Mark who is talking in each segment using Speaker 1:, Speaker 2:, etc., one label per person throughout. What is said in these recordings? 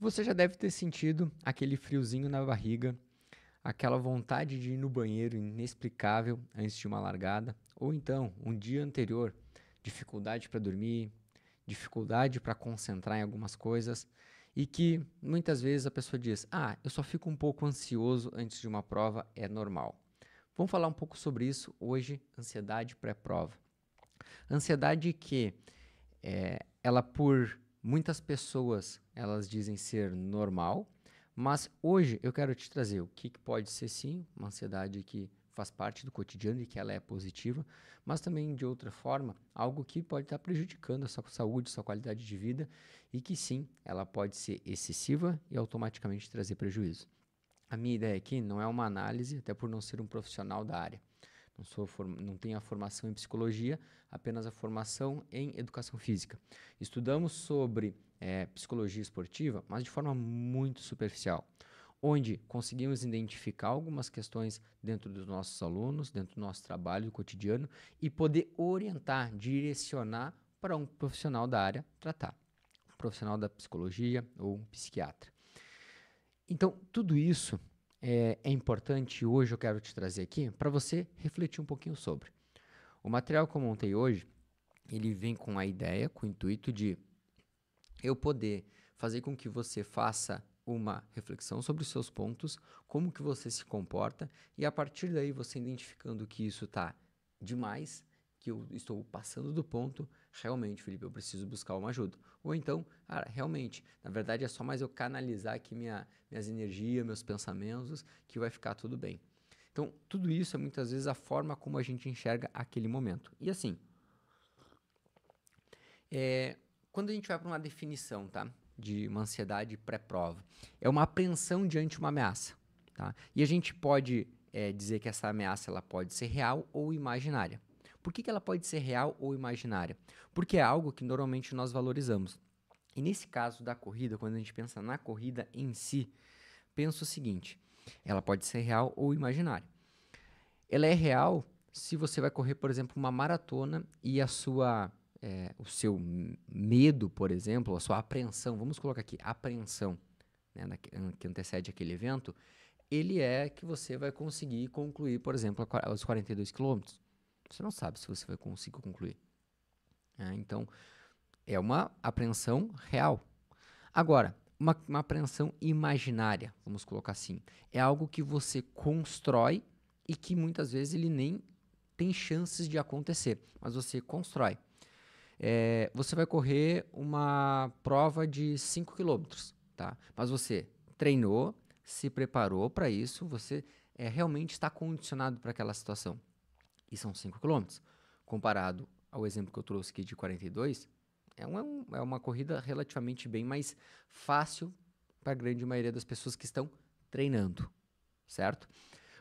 Speaker 1: Você já deve ter sentido aquele friozinho na barriga, aquela vontade de ir no banheiro inexplicável antes de uma largada, ou então, um dia anterior, dificuldade para dormir, dificuldade para concentrar em algumas coisas, e que muitas vezes a pessoa diz: "Ah, eu só fico um pouco ansioso antes de uma prova, é normal". Vamos falar um pouco sobre isso hoje, ansiedade pré-prova. Ansiedade que ela por muitas pessoas elas dizem ser normal, mas hoje eu quero te trazer o que pode ser sim uma ansiedade que faz parte do cotidiano e que ela é positiva, mas também de outra forma algo que pode estar prejudicando a sua saúde, sua qualidade de vida e que sim ela pode ser excessiva e automaticamente trazer prejuízo. A minha ideia aqui não é uma análise, até por não ser um profissional da área. Não tenho a formação em psicologia, apenas a formação em educação física. Estudamos sobre psicologia esportiva, mas de forma muito superficial, onde conseguimos identificar algumas questões dentro dos nossos alunos, dentro do nosso trabalho cotidiano e poder orientar, direcionar para um profissional da área tratar, um profissional da psicologia ou um psiquiatra. Então, tudo isso é importante e hoje eu quero te trazer aqui para você refletir um pouquinho sobre. O material que eu montei hoje, ele vem com a ideia, com o intuito de eu poder fazer com que você faça uma reflexão sobre os seus pontos, como que você se comporta e a partir daí você identificando que isso está demais, que eu estou passando do ponto, realmente, Felipe, eu preciso buscar uma ajuda. Ou então, cara, realmente, na verdade é só mais eu canalizar aqui minhas energias, meus pensamentos, que vai ficar tudo bem. Então, tudo isso é muitas vezes a forma como a gente enxerga aquele momento. E assim, é, quando a gente vai para uma definição, tá? De uma ansiedade pré-prova, é uma apreensão diante de uma ameaça, tá? E a gente pode dizer que essa ameaça ela pode ser real ou imaginária. Por que ela pode ser real ou imaginária? Porque é algo que normalmente nós valorizamos. E nesse caso da corrida, quando a gente pensa na corrida em si, pensa o seguinte: ela pode ser real ou imaginária. Ela é real se você vai correr, por exemplo, uma maratona e o seu medo, por exemplo, a sua apreensão, vamos colocar aqui, apreensão, né, que antecede aquele evento, ele é que você vai conseguir concluir, por exemplo, os 42 quilômetros. Você não sabe se você vai conseguir concluir. Né? Então, é uma apreensão real. Agora, uma apreensão imaginária, vamos colocar assim, é algo que você constrói e que muitas vezes ele nem tem chances de acontecer, mas você constrói. Você vai correr uma prova de 5 quilômetros, tá? Mas você treinou, se preparou para isso, você realmente está condicionado para aquela situação. E são 5 quilômetros. Comparado ao exemplo que eu trouxe aqui de 42, é uma corrida relativamente bem mais fácil para a grande maioria das pessoas que estão treinando, certo?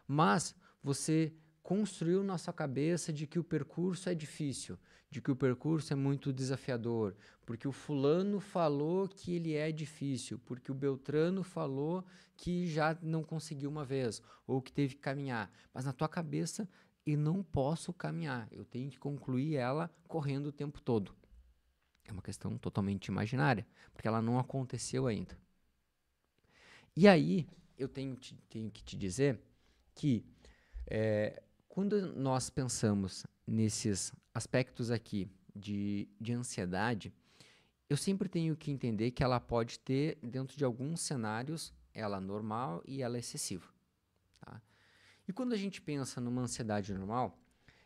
Speaker 1: Mas você construiu na sua cabeça de que o percurso é difícil, de que o percurso é muito desafiador, porque o fulano falou que ele é difícil, porque o Beltrano falou que já não conseguiu uma vez, ou que teve que caminhar. Mas na tua cabeça, eu não posso caminhar, eu tenho que concluir ela correndo o tempo todo. É uma questão totalmente imaginária, porque ela não aconteceu ainda. E aí, eu tenho que te dizer que quando nós pensamos nesses aspectos aqui de ansiedade, eu sempre tenho que entender que ela pode ter, dentro de alguns cenários, ela normal e ela excessiva. Tá? E quando a gente pensa numa ansiedade normal,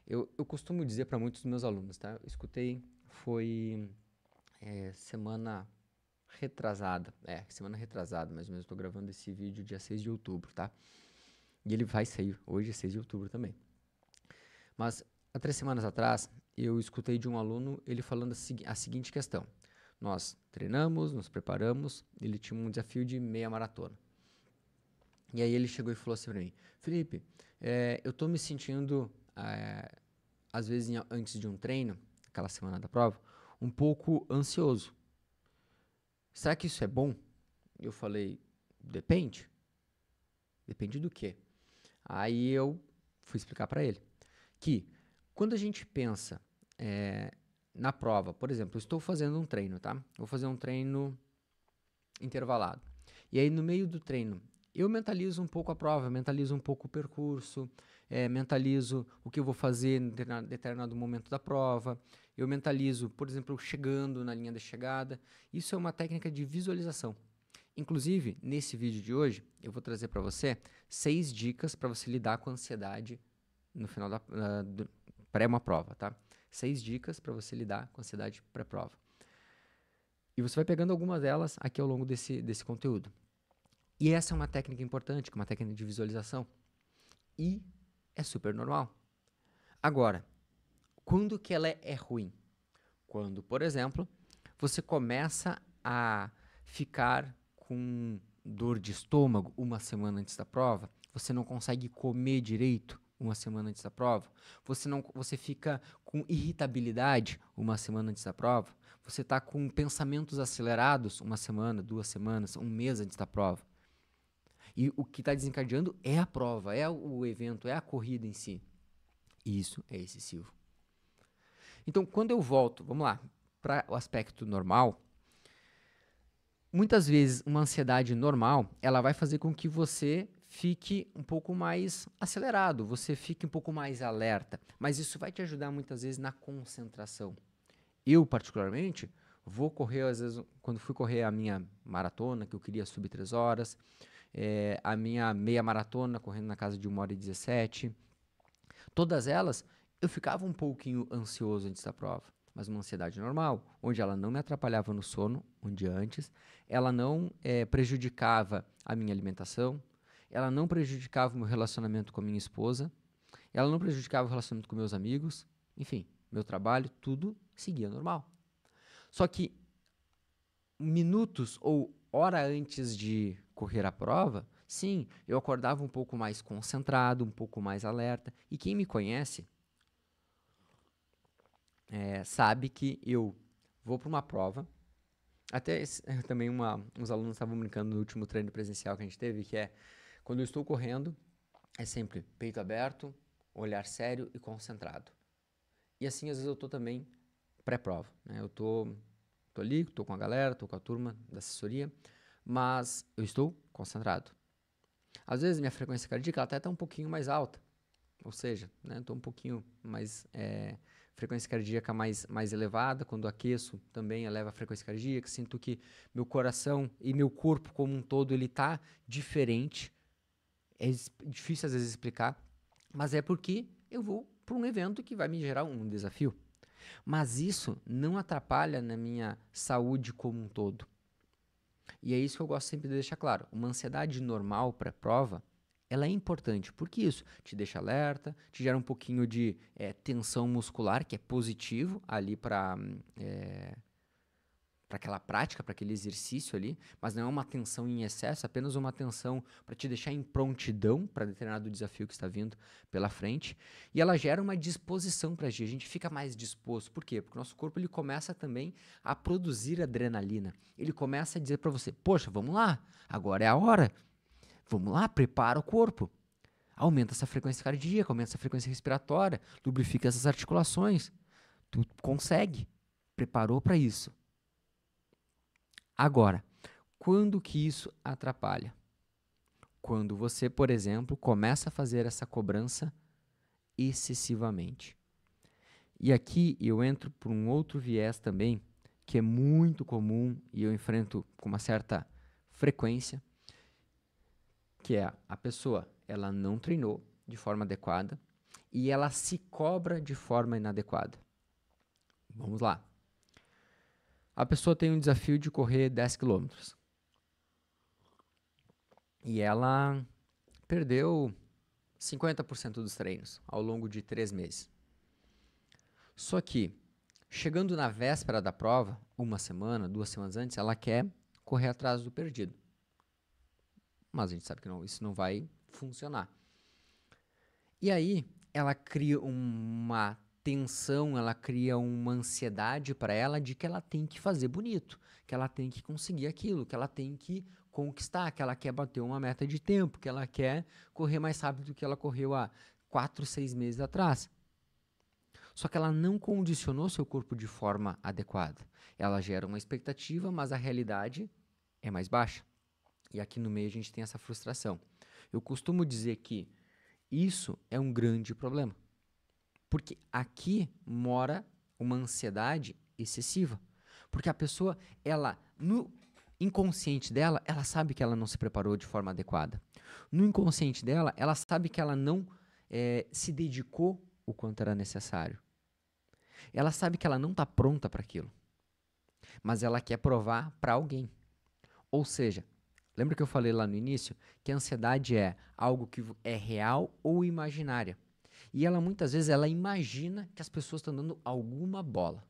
Speaker 1: eu costumo dizer para muitos dos meus alunos, tá? Eu escutei, foi semana retrasada, mais ou menos, estou gravando esse vídeo dia 6 de outubro, tá? E ele vai sair, hoje é 6 de outubro também. Mas há 3 semanas atrás, eu escutei de um aluno ele falando a seguinte questão. Nós treinamos, nos preparamos, ele tinha um desafio de meia maratona. E aí ele chegou e falou assim para mim, Felipe, eu tô me sentindo, às vezes antes de um treino, aquela semana da prova, um pouco ansioso. Será que isso é bom? Eu falei, depende. Depende do quê? Aí eu fui explicar para ele que quando a gente pensa na prova, por exemplo, eu estou fazendo um treino, tá? Vou fazer um treino intervalado. E aí, no meio do treino, eu mentalizo um pouco a prova, mentalizo um pouco o percurso, mentalizo o que eu vou fazer em determinado momento da prova. Eu mentalizo, por exemplo, chegando na linha de chegada. Isso é uma técnica de visualização. Inclusive, nesse vídeo de hoje, eu vou trazer para você 6 dicas para você lidar com a ansiedade no final da pré uma prova, tá? 6 dicas para você lidar com a ansiedade pré-prova. E você vai pegando algumas delas aqui ao longo desse conteúdo. E essa é uma técnica importante, uma técnica de visualização. E é super normal. Agora, quando que ela é ruim? Quando, por exemplo, você começa a ficar com dor de estômago uma semana antes da prova, você não consegue comer direito uma semana antes da prova, você fica com irritabilidade uma semana antes da prova, você está com pensamentos acelerados uma semana, 2 semanas, um mês antes da prova. E o que está desencadeando é a prova, é o evento, é a corrida em si. E isso é excessivo. Então, quando eu volto, vamos lá, para o aspecto normal, muitas vezes uma ansiedade normal, ela vai fazer com que você fique um pouco mais acelerado, você fique um pouco mais alerta, mas isso vai te ajudar muitas vezes na concentração. Eu, particularmente, vou correr, às vezes, quando fui correr a minha maratona, que eu queria subir 3 horas, a minha meia maratona, correndo na casa de 1h17, todas elas, eu ficava um pouquinho ansioso antes da prova, mas uma ansiedade normal, onde ela não me atrapalhava no sono um dia antes, ela não prejudicava a minha alimentação, ela não prejudicava o meu relacionamento com a minha esposa, ela não prejudicava o relacionamento com meus amigos, enfim, meu trabalho, tudo seguia normal. Só que minutos ou hora antes de correr a prova, sim, eu acordava um pouco mais concentrado, um pouco mais alerta. E quem me conhece sabe que eu vou para uma prova. Até também uns alunos estavam brincando no último treino presencial que a gente teve, que é quando eu estou correndo, é sempre peito aberto, olhar sério e concentrado. E assim, às vezes, eu estou também pré-prova, né? Eu estou ali, estou com a galera, estou com a turma da assessoria, mas eu estou concentrado. Às vezes, minha frequência cardíaca até está um pouquinho mais alta, ou seja, né, estou um pouquinho mais, frequência cardíaca mais elevada, quando aqueço também eleva a frequência cardíaca, sinto que meu coração e meu corpo como um todo, ele está diferente, é difícil às vezes explicar, mas é porque eu vou para um evento que vai me gerar um desafio. Mas isso não atrapalha na minha saúde como um todo. E é isso que eu gosto sempre de deixar claro. Uma ansiedade normal pré-prova, ela é importante, porque isso te deixa alerta, te gera um pouquinho de tensão muscular, que é positivo ali para aquela prática, para aquele exercício ali, mas não é uma tensão em excesso, apenas uma tensão para te deixar em prontidão para determinado desafio que está vindo pela frente. E ela gera uma disposição para agir, a gente fica mais disposto. Por quê? Porque o nosso corpo ele começa também a produzir adrenalina. Ele começa a dizer para você, poxa, vamos lá, agora é a hora. Vamos lá, prepara o corpo. Aumenta essa frequência cardíaca, aumenta essa frequência respiratória, lubrifica essas articulações. Tu consegue. Preparou para isso. Agora, quando que isso atrapalha? Quando você, por exemplo, começa a fazer essa cobrança excessivamente. E aqui eu entro por um outro viés também, que é muito comum e eu enfrento com uma certa frequência, que é a pessoa, ela não treinou de forma adequada e ela se cobra de forma inadequada. Vamos lá. A pessoa tem um desafio de correr 10 km. E ela perdeu 50% dos treinos ao longo de 3 meses. Só que, chegando na véspera da prova, 1 semana, 2 semanas antes, ela quer correr atrás do perdido. Mas a gente sabe que isso não vai funcionar. E aí, ela cria uma tensão, ela cria uma ansiedade para ela de que ela tem que fazer bonito, que ela tem que conseguir aquilo, que ela tem que conquistar, que ela quer bater uma meta de tempo, que ela quer correr mais rápido do que ela correu há 4, 6 meses atrás. Só que ela não condicionou seu corpo de forma adequada. Ela gera uma expectativa, mas a realidade é mais baixa. E aqui no meio a gente tem essa frustração. Eu costumo dizer que isso é um grande problema, porque aqui mora uma ansiedade excessiva. Porque a pessoa, ela, no inconsciente dela, ela sabe que ela não se preparou de forma adequada. No inconsciente dela, ela sabe que ela não se dedicou o quanto era necessário. Ela sabe que ela não está pronta para aquilo, mas ela quer provar para alguém. Ou seja, lembra que eu falei lá no início que a ansiedade é algo que é real ou imaginária. E ela muitas vezes ela imagina que as pessoas estão dando alguma bola.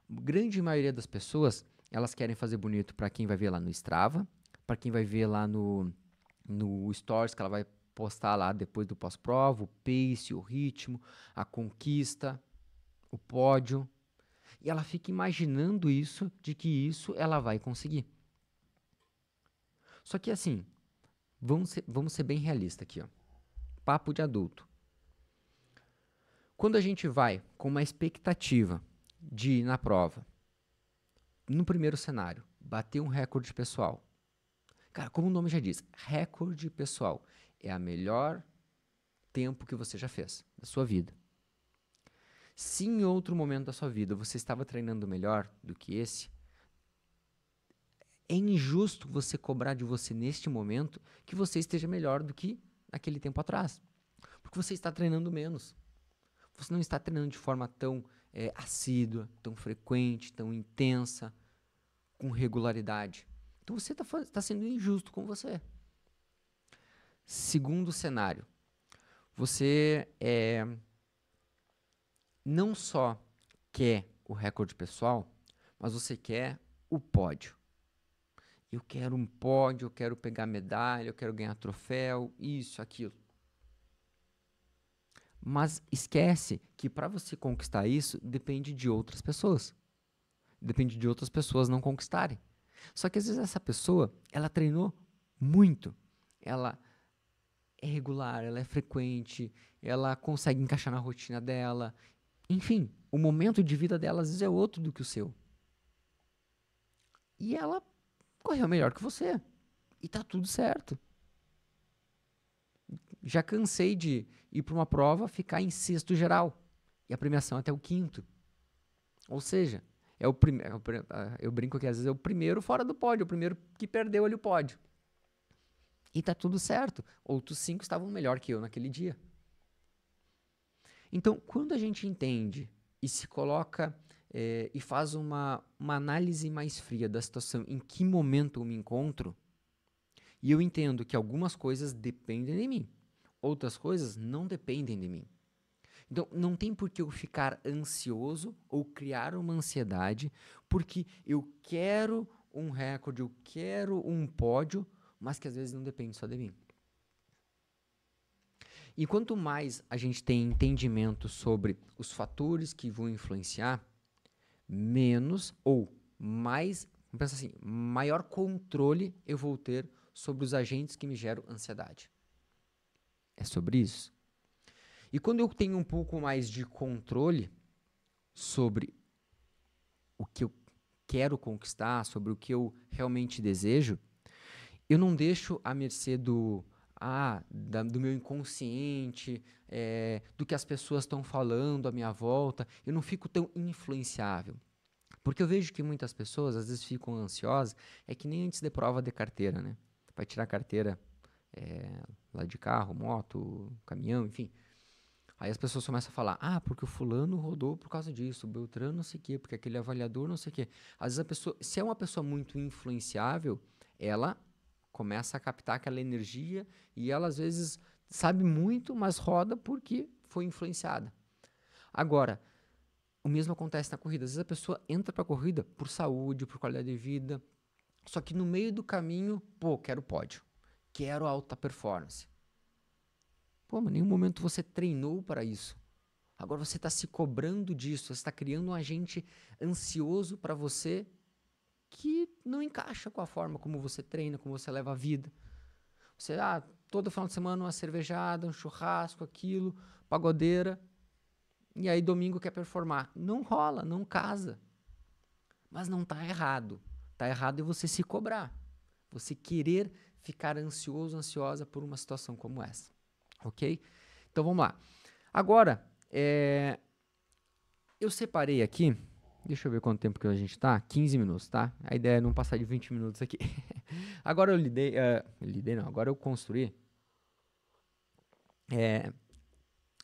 Speaker 1: A grande maioria das pessoas, elas querem fazer bonito para quem vai ver lá no Strava, para quem vai ver lá no Stories que ela vai postar lá depois do pós-prova, o pace, o ritmo, a conquista, o pódio. E ela fica imaginando isso, de que isso ela vai conseguir. Só que assim, vamos ser bem realistas aqui, ó. Papo de adulto. Quando a gente vai com uma expectativa de ir na prova, no primeiro cenário, bater um recorde pessoal. Cara, como o nome já diz, recorde pessoal é a melhor tempo que você já fez da sua vida. Se em outro momento da sua vida você estava treinando melhor do que esse, é injusto você cobrar de você neste momento que você esteja melhor do que naquele tempo atrás. Porque você está treinando menos. Você não está treinando de forma tão assídua, tão frequente, tão intensa, com regularidade. Então você está sendo injusto com você. Segundo cenário, você não só quer o recorde pessoal, mas você quer o pódio. Eu quero um pódio, eu quero pegar medalha, eu quero ganhar troféu, isso, aquilo. Mas esquece que para você conquistar isso, depende de outras pessoas. Depende de outras pessoas não conquistarem. Só que às vezes essa pessoa, ela treinou muito. Ela é regular, ela é frequente, ela consegue encaixar na rotina dela. Enfim, o momento de vida dela às vezes é outro do que o seu. E ela correu melhor que você. E tá tudo certo. Já cansei de ir para uma prova, ficar em sexto geral. E a premiação até o quinto. Ou seja, eu brinco que às vezes é o primeiro fora do pódio, o primeiro que perdeu ali o pódio. E tá tudo certo. Outros 5 estavam melhor que eu naquele dia. Então, quando a gente entende e se coloca e faz uma análise mais fria da situação, em que momento eu me encontro, e eu entendo que algumas coisas dependem de mim, outras coisas não dependem de mim. Então, não tem por que eu ficar ansioso ou criar uma ansiedade porque eu quero um recorde, eu quero um pódio, mas que às vezes não depende só de mim. E quanto mais a gente tem entendimento sobre os fatores que vão influenciar, menos ou mais, vamos pensar assim, maior controle eu vou ter sobre os agentes que me geram ansiedade. É sobre isso. E quando eu tenho um pouco mais de controle sobre o que eu quero conquistar, sobre o que eu realmente desejo, eu não deixo à mercê do meu inconsciente, do que as pessoas estão falando à minha volta. Eu não fico tão influenciável. Porque eu vejo que muitas pessoas às vezes ficam ansiosas, é que nem antes de prova de carteira, né? Vai tirar a carteira lá de carro, moto, caminhão, enfim. Aí as pessoas começam a falar, porque o fulano rodou por causa disso, o Beltrano não sei o quê, porque aquele avaliador não sei o quê. Às vezes a pessoa, se é uma pessoa muito influenciável, ela começa a captar aquela energia e ela às vezes sabe muito, mas roda porque foi influenciada. Agora, o mesmo acontece na corrida. Às vezes a pessoa entra para a corrida por saúde, por qualidade de vida, só que no meio do caminho, quero pódio, quero alta performance. Mas em nenhum momento você treinou para isso. Agora você está se cobrando disso, você está criando um agente ansioso para você que não encaixa com a forma como você treina, como você leva a vida. Você, todo final de semana uma cervejada, um churrasco, aquilo, pagodeira, e aí domingo quer performar. Não rola, não casa. Mas não está errado. tá errado é você se cobrar. Você querer ficar ansioso, ansiosa por uma situação como essa. Ok? Então vamos lá. Agora, eu separei aqui, deixa eu ver quanto tempo que a gente tá, 15 minutos, tá? A ideia é não passar de 20 minutos aqui. Agora agora eu construí,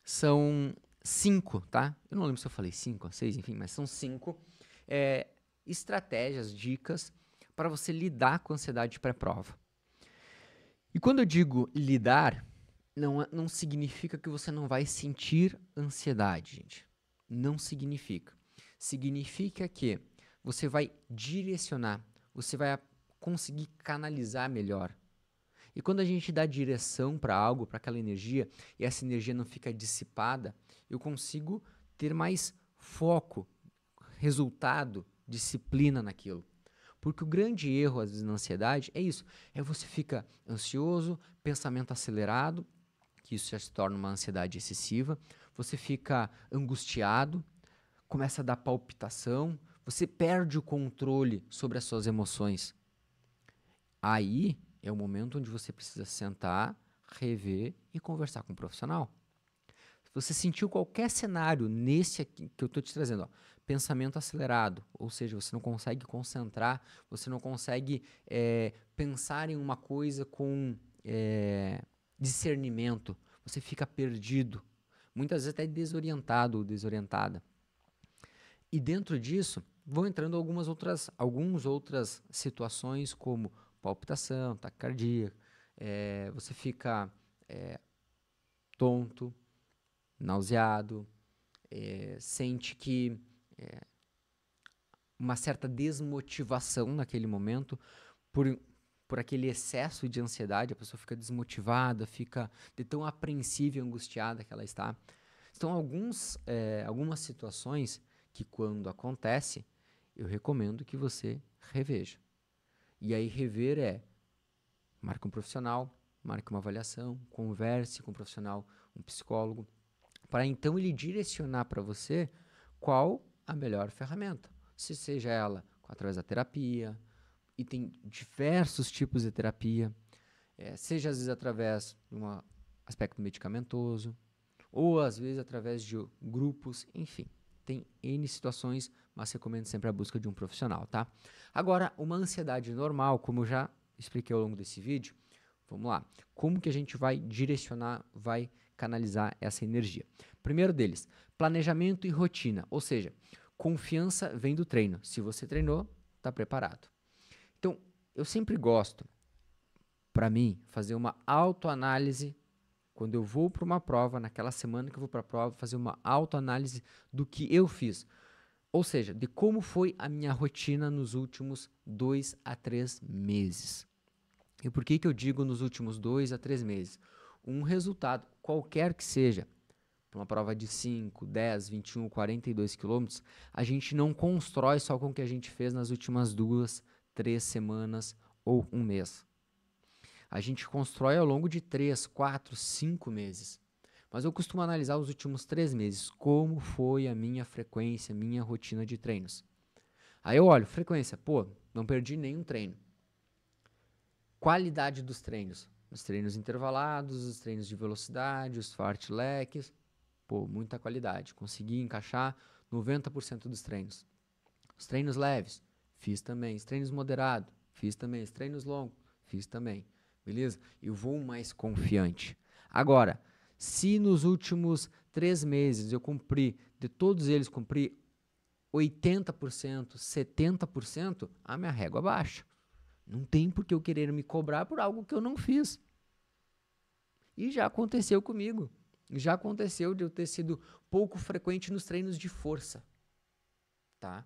Speaker 1: são 5, tá? Eu não lembro se eu falei 5 ou 6, enfim, mas são 5 estratégias, dicas para você lidar com a ansiedade pré-prova. E quando eu digo lidar, não significa que você não vai sentir ansiedade, gente. Não significa. Significa que você vai direcionar, você vai conseguir canalizar melhor. E quando a gente dá direção para algo, para aquela energia, e essa energia não fica dissipada, eu consigo ter mais foco, resultado, disciplina naquilo. Porque o grande erro, às vezes, na ansiedade é isso. É você fica ansioso, pensamento acelerado, que isso já se torna uma ansiedade excessiva. Você fica angustiado, começa a dar palpitação, você perde o controle sobre as suas emoções. Aí é o momento onde você precisa sentar, rever e conversar com um profissional. Se você sentiu qualquer cenário nesse aqui que eu estou te trazendo, ó, pensamento acelerado, ou seja, você não consegue concentrar, você não consegue pensar em uma coisa com discernimento, você fica perdido, muitas vezes até desorientado ou desorientada. E dentro disso, vão entrando algumas outras situações, como palpitação, taquicardia, você fica tonto, nauseado, sente que uma certa desmotivação naquele momento por aquele excesso de ansiedade, a pessoa fica desmotivada, fica de tão apreensiva e angustiada que ela está. Então, algumas situações que quando acontece, eu recomendo que você reveja. E aí rever marque um profissional, marque uma avaliação, converse com um profissional, um psicólogo, para então ele direcionar para você qual a melhor ferramenta. Se seja ela através da terapia, e tem diversos tipos de terapia, seja às vezes através de um aspecto medicamentoso, ou às vezes através de grupos, enfim. Tem N situações, mas recomendo sempre a busca de um profissional, tá? Agora, uma ansiedade normal, como eu já expliquei ao longo desse vídeo, vamos lá. Como que a gente vai direcionar, vai canalizar essa energia? Primeiro deles, planejamento e rotina, ou seja, confiança vem do treino. Se você treinou, está preparado. Então, eu sempre gosto, para mim, fazer uma autoanálise quando eu vou para uma prova, naquela semana que eu vou para a prova, fazer uma autoanálise do que eu fiz. Ou seja, de como foi a minha rotina nos últimos 2 a 3 meses. E por que eu digo nos últimos 2 a 3 meses? Um resultado, qualquer que seja, para uma prova de 5, 10, 21, 42 quilômetros, a gente não constrói só com o que a gente fez nas últimas 2, 3 semanas ou um mês. A gente constrói ao longo de 3, 4, 5 meses. Mas eu costumo analisar os últimos 3 meses, como foi a minha frequência, minha rotina de treinos. Aí eu olho, frequência, não perdi nenhum treino. Qualidade dos treinos, os treinos intervalados, os treinos de velocidade, os fartleks, muita qualidade. Consegui encaixar 90% dos treinos. Os treinos leves, fiz também. Os treinos moderados, fiz também. Os treinos longos, fiz também. Beleza? Eu vou mais confiante. Agora, se nos últimos 3 meses eu de todos eles cumpri 80%, 70%, a minha régua baixa. Não tem por que eu querer me cobrar por algo que eu não fiz. E já aconteceu comigo. Já aconteceu de eu ter sido pouco frequente nos treinos de força. Tá?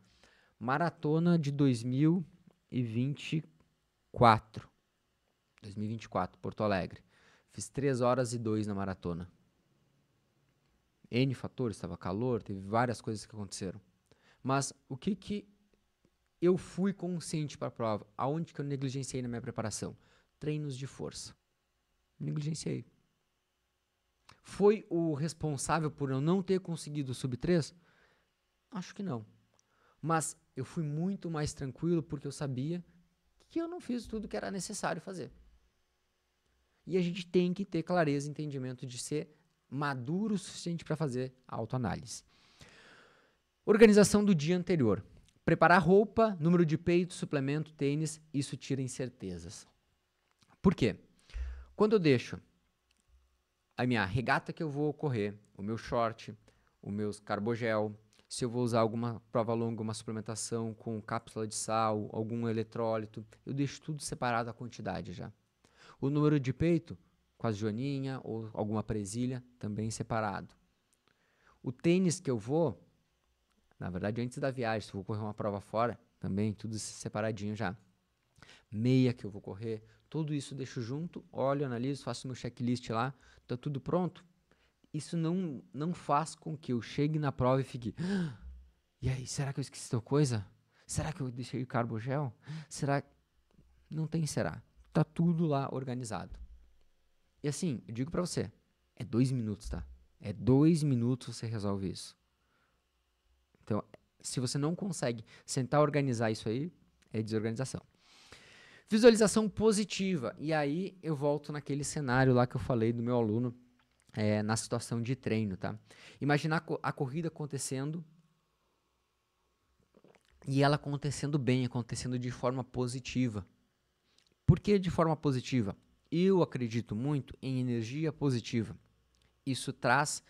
Speaker 1: Maratona de 2024. 2024, Porto Alegre. Fiz 3 horas e 2 na maratona. N fatores, estava calor, teve várias coisas que aconteceram. Mas o que eu fui consciente para a prova? Aonde que eu negligenciei na minha preparação? Treinos de força. Negligenciei. Foi o responsável por eu não ter conseguido o sub 3? Acho que não. Mas eu fui muito mais tranquilo porque eu sabia que eu não fiz tudo que era necessário fazer. E a gente tem que ter clareza e entendimento de ser maduro o suficiente para fazer a autoanálise. Organização do dia anterior. Preparar roupa, número de peito, suplemento, tênis, isso tira incertezas. Por quê? Quando eu deixo a minha regata que eu vou correr, o meu short, o meu carbogel, se eu vou usar alguma prova longa, uma suplementação com cápsula de sal, algum eletrólito, eu deixo tudo separado a quantidade já. O número de peito, com a joaninha ou alguma presilha, também separado. O tênis que eu vou, na verdade antes da viagem, se eu vou correr uma prova fora, também tudo separadinho já. Meia que eu vou correr, tudo isso deixo junto, olho, analiso, faço meu checklist lá, tá tudo pronto. Isso não faz com que eu chegue na prova e fique, e aí, será que eu esqueci tal coisa? Será que eu deixei o carbogel? Será? Não tem será. Tá tudo lá organizado. E assim, eu digo pra você, é 2 minutos, tá? É 2 minutos você resolve isso. Então, se você não consegue sentar e organizar isso aí, é desorganização. Visualização positiva. E aí eu volto naquele cenário lá que eu falei do meu aluno na situação de treino, tá? Imaginar a corrida acontecendo e ela acontecendo bem, acontecendo de forma positiva. Por que de forma positiva? Eu acredito muito em energia positiva. Isso traz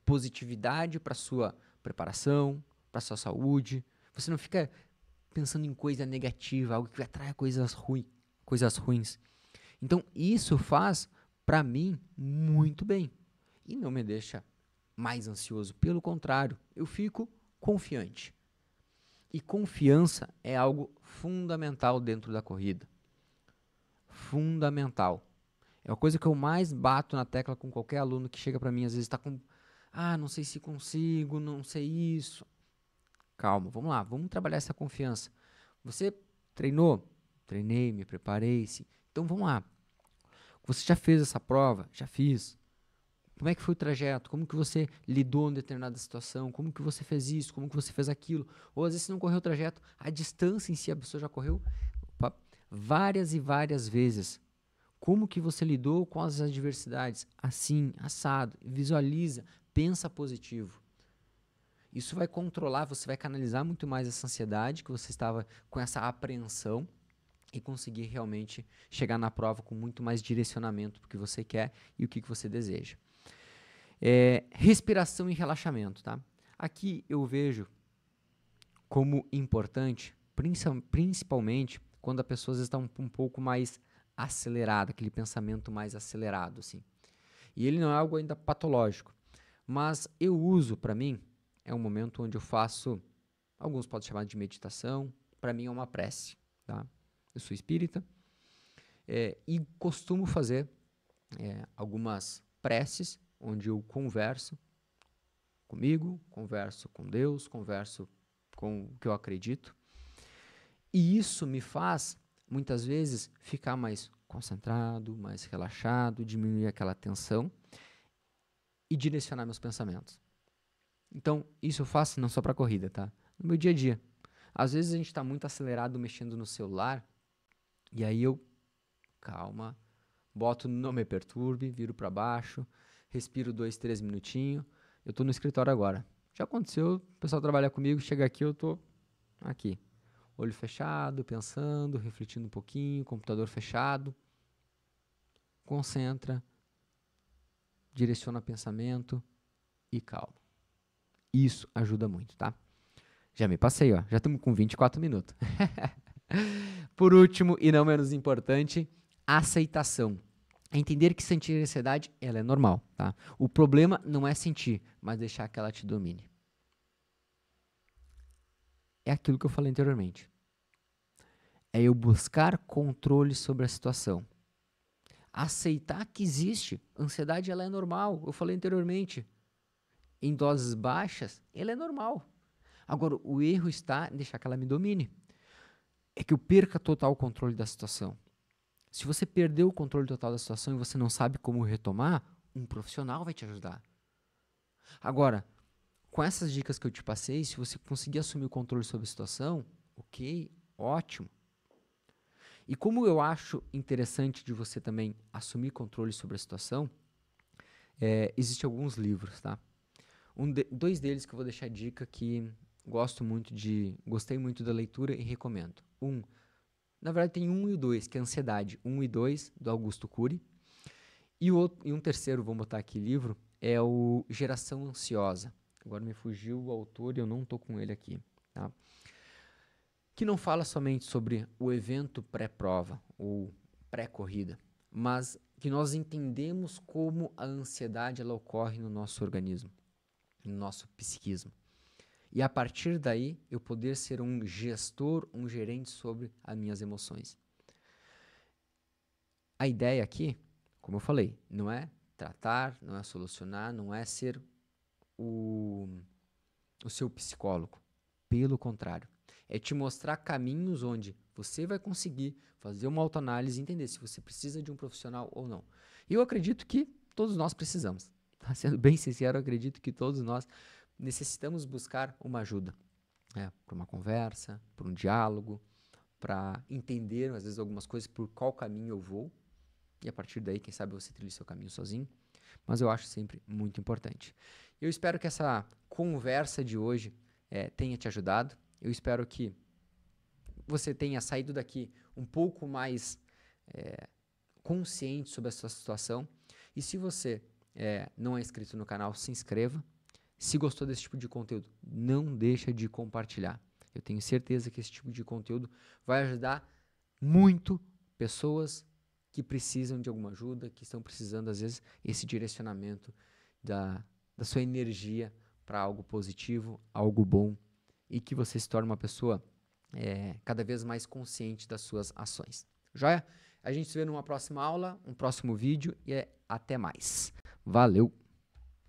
Speaker 1: positividade para sua preparação, para sua saúde. Você não fica pensando em coisa negativa, algo que atrai coisas ruins. Então, isso faz, para mim, muito bem. E não me deixa mais ansioso. Pelo contrário, eu fico confiante. E confiança é algo fundamental dentro da corrida. Fundamental. É a coisa que eu mais bato na tecla com qualquer aluno que chega para mim, às vezes está com, não sei se consigo, não sei isso. Calma, vamos lá, vamos trabalhar essa confiança. Você treinou? Treinei, me preparei. Sim. Então vamos lá. Você já fez essa prova? Já fiz. Como é que foi o trajeto? Como que você lidou em determinada situação? Como que você fez isso? Como que você fez aquilo? Ou às vezes você não correu o trajeto, a distância em si a pessoa já correu várias e várias vezes. Como que você lidou com as adversidades? Assim, assado, visualiza, pensa positivo. Isso vai controlar, você vai canalizar muito mais essa ansiedade que você estava com essa apreensão e conseguir realmente chegar na prova com muito mais direcionamento para o que você quer e o que você deseja. Respiração e relaxamento, tá? Aqui eu vejo como importante, principalmente quando a pessoa está um pouco mais acelerada, aquele pensamento mais acelerado, assim. E ele não é algo ainda patológico, mas eu uso, para mim, é um momento onde eu faço, alguns podem chamar de meditação, para mim é uma prece, tá? Eu sou espírita e costumo fazer algumas preces onde eu converso comigo, converso com Deus, converso com o que eu acredito. E isso me faz, muitas vezes, ficar mais concentrado, mais relaxado, diminuir aquela tensão e direcionar meus pensamentos. Então, isso eu faço não só para corrida, tá? No meu dia a dia. Às vezes a gente está muito acelerado mexendo no celular e aí eu, calma, boto não me perturbe, viro para baixo, respiro 2, 3 minutinhos. Eu tô no escritório agora. Já aconteceu, o pessoal trabalha comigo, chega aqui, eu tô aqui. Olho fechado, pensando, refletindo um pouquinho, computador fechado. Concentra, direciona pensamento e calma. Isso ajuda muito, tá? Já me passei, ó. Já estamos com 24 minutos. Por último, e não menos importante, aceitação. Entender que sentir ansiedade, ela é normal, tá? O problema não é sentir, mas deixar que ela te domine. É aquilo que eu falei anteriormente. É eu buscar controle sobre a situação. Aceitar que existe. Ansiedade, ela é normal. Eu falei anteriormente. Em doses baixas, ela é normal. Agora, o erro está em deixar que ela me domine. É que eu perca total o controle da situação. Se você perdeu o controle total da situação e você não sabe como retomar, um profissional vai te ajudar. Agora, com essas dicas que eu te passei, se você conseguir assumir o controle sobre a situação, ok, ótimo. E como eu acho interessante de você também assumir controle sobre a situação, existem alguns livros, tá? Dois deles que eu vou deixar dica que gostei muito da leitura e recomendo. Na verdade tem um e o dois, que é Ansiedade, 1 e 2, do Augusto Cury. E um terceiro, vou botar aqui livro, é o Geração Ansiosa. Agora me fugiu o autor e eu não estou com ele aqui, tá? Que não fala somente sobre o evento pré-prova ou pré-corrida, mas que nós entendemos como a ansiedade ela ocorre no nosso organismo, no nosso psiquismo. E a partir daí, eu poder ser um gestor, um gerente sobre as minhas emoções. A ideia aqui, como eu falei, não é tratar, não é solucionar, não é ser o seu psicólogo. Pelo contrário, é te mostrar caminhos onde você vai conseguir fazer uma autoanálise e entender se você precisa de um profissional ou não. E eu acredito que todos nós precisamos. Tá? Sendo bem sincero, eu acredito que todos nós necessitamos buscar uma ajuda. Para uma conversa, para um diálogo, para entender, às vezes, algumas coisas, por qual caminho eu vou. E a partir daí, quem sabe você trilhe seu caminho sozinho. Mas eu acho sempre muito importante. Eu espero que essa conversa de hoje tenha te ajudado. Eu espero que você tenha saído daqui um pouco mais consciente sobre a sua situação. E se você não é inscrito no canal, se inscreva. Se gostou desse tipo de conteúdo, não deixa de compartilhar. Eu tenho certeza que esse tipo de conteúdo vai ajudar muito pessoas que precisam de alguma ajuda, que estão precisando, às vezes, esse direcionamento da sua energia para algo positivo, algo bom, e que você se torne uma pessoa cada vez mais consciente das suas ações. Joia? A gente se vê numa próxima aula, um próximo vídeo e até mais. Valeu!